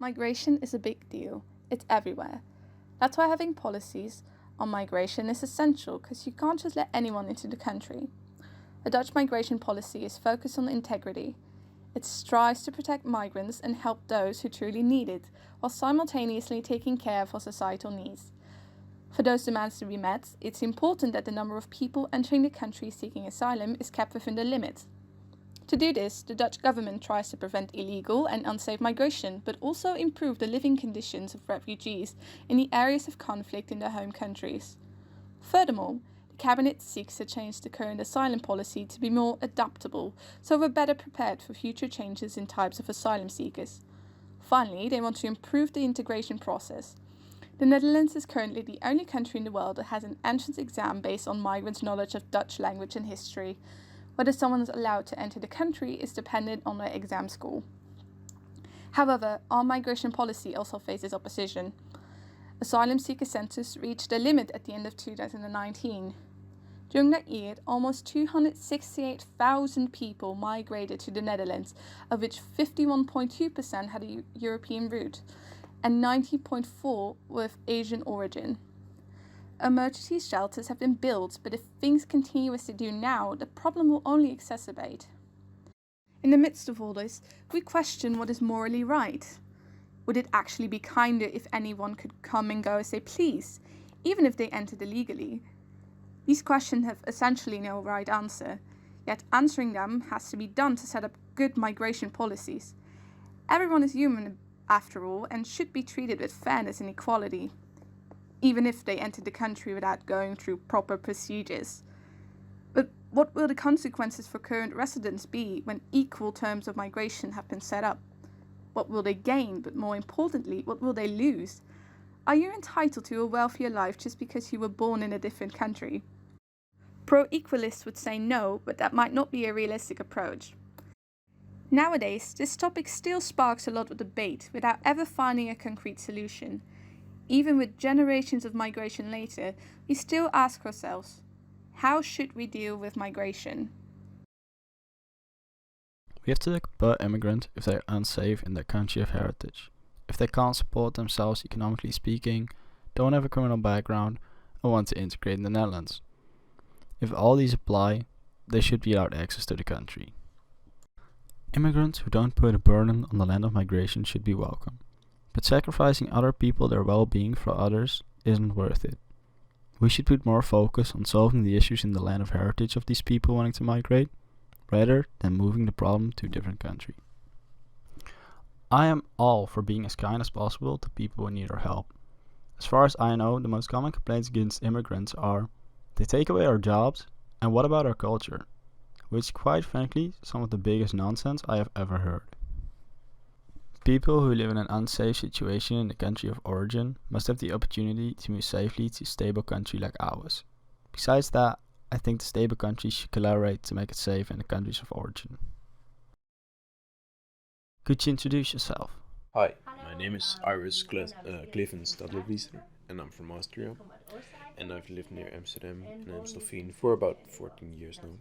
Migration is a big deal. It's everywhere. That's why having policies on migration is essential, because you can't just let anyone into the country. The Dutch migration policy is focused on integrity. It strives to protect migrants and help those who truly need it, while simultaneously taking care of our societal needs. For those demands to be met, it's important that the number of people entering the country seeking asylum is kept within the limit. To do this, the Dutch government tries to prevent illegal and unsafe migration, but also improve the living conditions of refugees in the areas of conflict in their home countries. Furthermore, the cabinet seeks to change the current asylum policy to be more adaptable, so we're better prepared for future changes in types of asylum seekers. Finally, they want to improve the integration process. The Netherlands is currently the only country in the world that has an entrance exam based on migrants' knowledge of Dutch language and history. Whether someone is allowed to enter the country is dependent on their exam score. However, our migration policy also faces opposition. Asylum seeker census reached their limit at the end of 2019. During that year, almost 268,000 people migrated to the Netherlands, of which 51.2% had a European route and 90.4% were of Asian origin. Emergency shelters have been built, but if things continue as they do now, the problem will only exacerbate. In the midst of all this, we question what is morally right. Would it actually be kinder if anyone could come and go as they please, even if they entered illegally? These questions have essentially no right answer, yet answering them has to be done to set up good migration policies. Everyone is human, after all, and should be treated with fairness and equality, even if they enter the country without going through proper procedures. But what will the consequences for current residents be when equal terms of migration have been set up? What will they gain, but more importantly, what will they lose? Are you entitled to a wealthier life just because you were born in a different country? Pro-equalists would say no, but that might not be a realistic approach. Nowadays, this topic still sparks a lot of debate without ever finding a concrete solution. Even with generations of migration later, we still ask ourselves, how should we deal with migration? We have to deport immigrants if they are unsafe in their country of heritage, if they can't support themselves economically speaking, don't have a criminal background, or want to integrate in the Netherlands. If all these apply, they should be allowed access to the country. Immigrants who don't put a burden on the land of migration should be welcome. But sacrificing other people their well-being for others isn't worth it. We should put more focus on solving the issues in the land of heritage of these people wanting to migrate, rather than moving the problem to a different country. I am all for being as kind as possible to people who need our help. As far as I know, the most common complaints against immigrants are, they take away our jobs, and what about our culture? Which, quite frankly, is some of the biggest nonsense I have ever heard. People who live in an unsafe situation in the country of origin must have the opportunity to move safely to a stable country like ours. Besides that, I think the stable countries should collaborate to make it safe in the countries of origin. Could you introduce yourself? Hi, my name is Iris Kliffen-Stadlwieser and I'm from Austria, and I've lived near Amsterdam and Amstelveen for about 14 years now.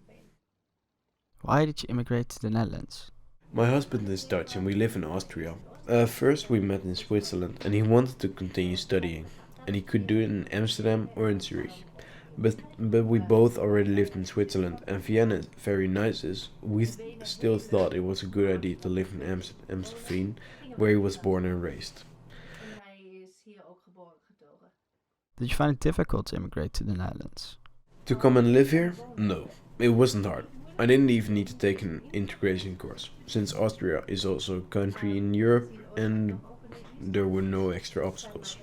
Why did you immigrate to the Netherlands? My husband is Dutch and we live in Austria. First we met in Switzerland and he wanted to continue studying, and he could do it in Amsterdam or in Zurich. But we both already lived in Switzerland, and Vienna, very nice as we still thought it was a good idea to live in Amstelveen, where he was born and raised. Did you find it difficult to immigrate to the Netherlands? To come and live here? No, it wasn't hard. I didn't even need to take an integration course, since Austria is also a country in Europe and there were no extra obstacles.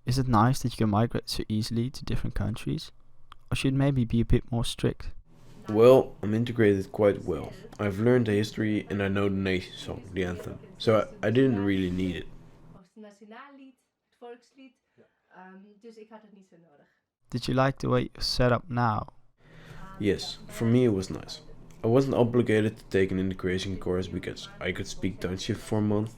Is it nice that you can migrate so easily to different countries? Or should it maybe be a bit more strict? Well, I'm integrated quite well. I've learned the history and I know the nation song, the anthem, so I didn't really need it. Did you like the way you're set up now? Yes, for me it was nice. I wasn't obligated to take an integration course because I could speak Dutch for a month,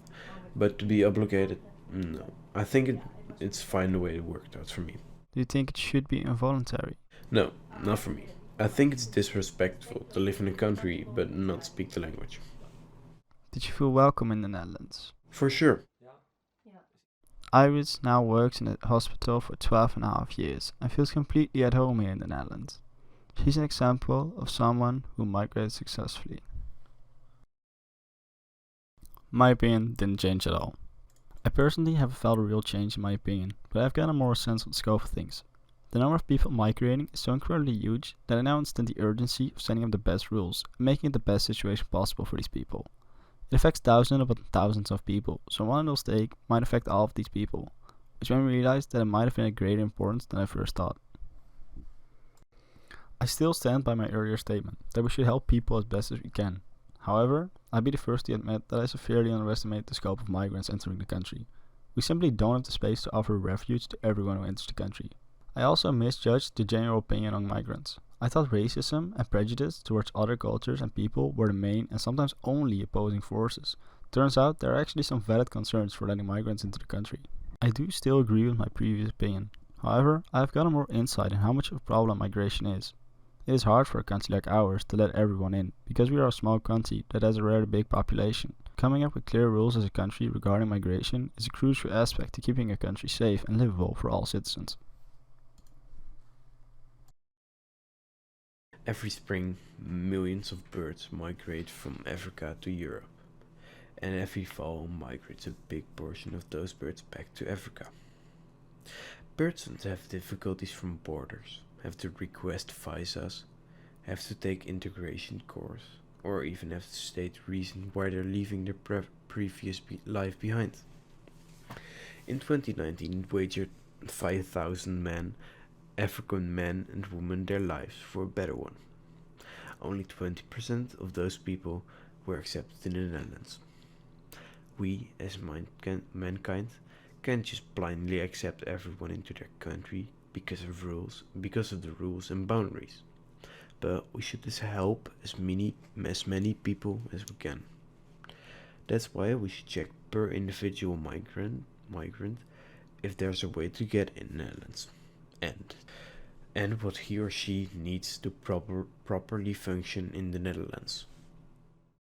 but to be obligated, no. I think it's fine the way it worked out for me. Do you think it should be involuntary? No, not for me. I think it's disrespectful to live in a country but not speak the language. Did you feel welcome in the Netherlands? For sure. Iris now works in a hospital for 12.5 years and feels completely at home here in the Netherlands. She's an example of someone who migrated successfully. My opinion didn't change at all. I personally haven't felt a real change in my opinion, but I've gotten more sense of the scope of things. The number of people migrating is so incredibly huge that I now understand the urgency of setting up the best rules and making it the best situation possible for these people. It affects thousands upon thousands of people, so one little mistake might affect all of these people, which made me realize that it might have been of greater importance than I first thought. I still stand by my earlier statement that we should help people as best as we can. However, I'd be the first to admit that I severely underestimate the scope of migrants entering the country. We simply don't have the space to offer refuge to everyone who enters the country. I also misjudged the general opinion on migrants. I thought racism and prejudice towards other cultures and people were the main and sometimes only opposing forces. Turns out there are actually some valid concerns for letting migrants into the country. I do still agree with my previous opinion. However, I have gotten more insight in how much of a problem migration is. It is hard for a country like ours to let everyone in, because we are a small country that has a rather big population. Coming up with clear rules as a country regarding migration is a crucial aspect to keeping a country safe and livable for all citizens. Every spring, millions of birds migrate from Africa to Europe, and every fall migrates a big portion of those birds back to Africa. Birds don't have difficulties from borders, have to request visas, have to take integration course, or even have to state reason why they're leaving their previous life behind. In 2019, it wagered 5,000 African men and women their lives for a better one. Only 20% of those people were accepted in the Netherlands. We, as mankind, can't just blindly accept everyone into their country because of the rules and boundaries. But we should just help as many people as we can. That's why we should check per individual migrant if there's a way to get in the Netherlands, and what he or she needs to properly function in the Netherlands.